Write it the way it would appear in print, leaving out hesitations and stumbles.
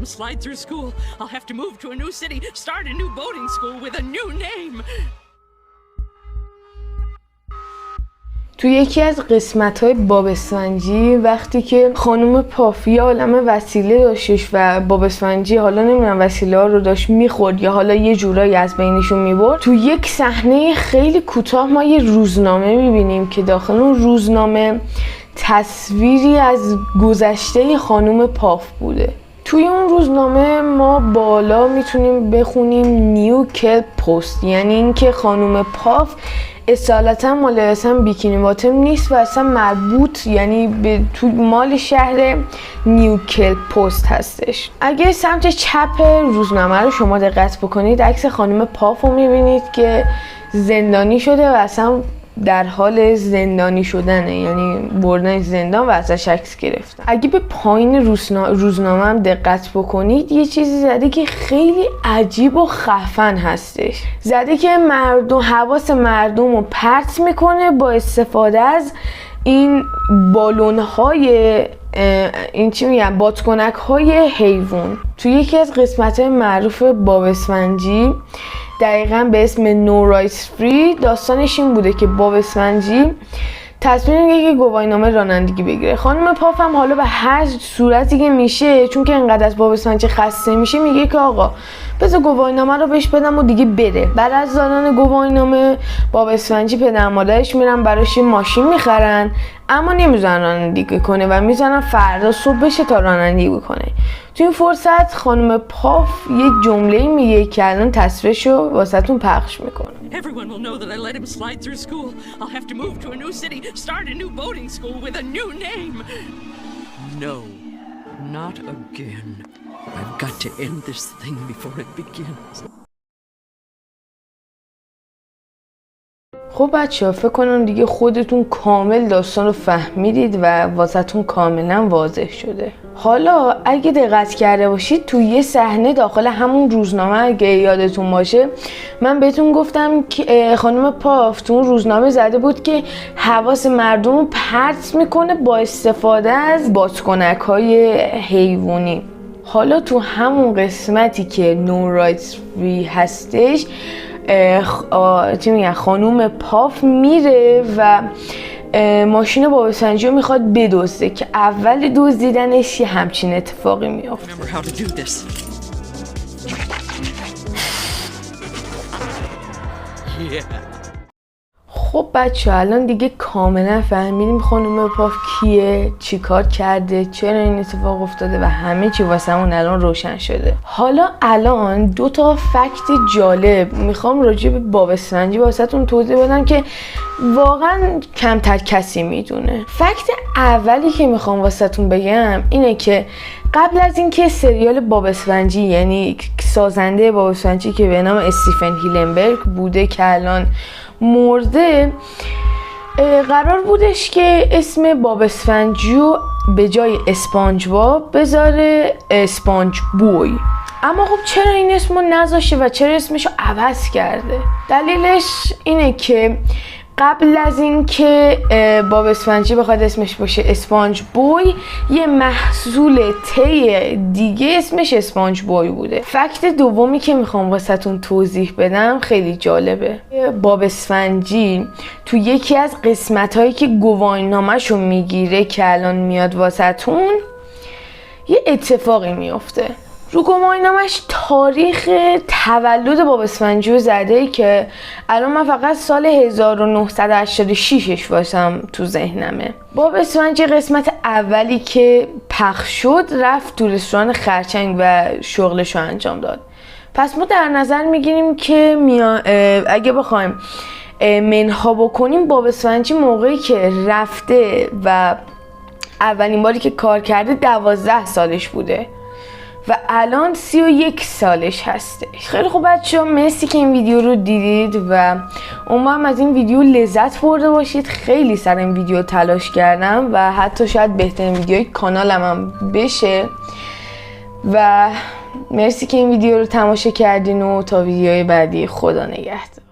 him slide through school. I'll have to move to a new city, start a new boating school with a new name. تو یکی از قسمت‌های باب اسفنجی وقتی که خانم پاف یه عالمه وسیله داشتش و باب اسفنجی حالا نمیدونم وسیله ها رو داشت میخورد یا حالا یه جورایی از بینشون میبرد، تو یک صحنه خیلی کوتاه ما یه روزنامه میبینیم که داخل اون روزنامه تصویری از گذشته خانم پاف بوده. توی اون روزنامه ما بالا میتونیم بخونیم نیو کلپ پست، یعنی اینکه خانم پاف اصالتا مال اصلا بیکینی باتم نیست و اصلا مربوط یعنی به تو مال شهر نیو کلپ پست هستش. اگه سمت چپ روزنامه رو شما دقت بکنید عکس خانم پاف رو میبینید که زندانی شده و اصلا در حال زندانی شدنه، یعنی بردن زندان و ازش عکس گرفتن. اگه به پایین روزنامه هم دقت بکنید یه چیزی زده که خیلی عجیب و خفن هستش. زده که حواس مردم رو پرت میکنه با استفاده از این بالون‌های این چی میگن بادکنک‌های حیوان. توی یکی از قسمت‌های معروف باب اسفنجی دقیقاً به اسم No Rights Free داستانش این بوده که باب اسفنجی تصمیم میگیره که گواهینامه رانندگی بگیره. خانم پاف هم حالا به هر صورتی که میشه چون که انقدر از باب اسفنجی خسته میشه میگه که آقا بذار گواهینامه رو بهش بدم و دیگه بره. بعد از دادن گواهینامه باب اسفنجی پدر مادرش میرن براش ماشین میخرن اما نمیذارن رانندگی کنه و میذارن فردا صبح بشه تا رانندگی کنه. تو این فرصت خانم پاف یه جمله میگه که الان تصویرشو واسهتون پخش میکنم. Everyone will know that I let him slide through school. I'll have to move to a new city, start a new boating school with a new name. No, not again. I've got to end this thing before it begins. خب بچه‌ها فکر کنم دیگه خودتون کامل داستان رو فهمیدید و واسهتون کاملا واضح شده. حالا اگه دقت کرده باشید تو یه صحنه داخل همون روزنامه اگه یادتون باشه من بهتون گفتم که خانم پاف تو اون روزنامه زده بود که حواس مردم رو پرت میکنه با استفاده از بادکنک‌های حیوانی. حالا تو همون قسمتی که No Rights Free هستش خانوم پاف میره و ماشین باب اسفنجی رو میخواد بدزده که اول دزدیدنش یه همچین اتفاقی میافته. خب بچه الان دیگه کاملا فهمیدیم خانم پاف کیه، چی کار کرده، چرا این اتفاق افتاده و همه چی واسمون الان روشن شده. حالا الان 2 تا فکت جالب میخوام راجع به باب اسفنجی واسهتون توضیح بدم که واقعا کمتر کسی میدونه. فکت اولی که میخوام واسهتون بگم اینه که قبل از اینکه سریال باب اسفنجی یعنی سازنده باب اسفنجی که به نام استیفن هیلنبرگ بوده که الان مرده، قرار بودش که اسم باب اسفنجی رو به جای اسپانج باب بذاره اسپانج بوی. اما خب چرا این اسم رو نذاشته و چرا اسمش رو عوض کرده؟ دلیلش اینه که قبل از اینکه باب اسفنجی بخواد اسمش باشه اسپانج بوی یه محصول تی دیگه اسمش اسپانج بوی بوده. فکت دومی که میخوام واسهتون توضیح بدم خیلی جالبه. باب اسفنجی تو یکی از قسمت‌هایی که گواهینامه‌شو میگیره که الان میاد واسهتون یه اتفاقی میفته. رو گواهینامه‌اش تاریخ تولد باب اسفنجی رو زده که الان من فقط سال 1986ش واسم تو ذهنمه. باب اسفنجی قسمت اولی که پخش شد رفت تو رستوران خرچنگ و شغلش رو انجام داد. پس ما در نظر میگیریم که اگه بخوایم منها بکنیم باب اسفنجی موقعی که رفته و اولین باری که کار کرده 12 سالش بوده و الان 31 سالش هسته. خیلی خوب بچه‌ها مرسی که این ویدیو رو دیدید و امیدوارم از این ویدیو لذت برده باشید. خیلی سر این ویدیو تلاش کردم و حتی شاید بهترین ویدیوی کانالم هم بشه و مرسی که این ویدیو رو تماشا کردین و تا ویدیوهای بعدی خدا نگهدار.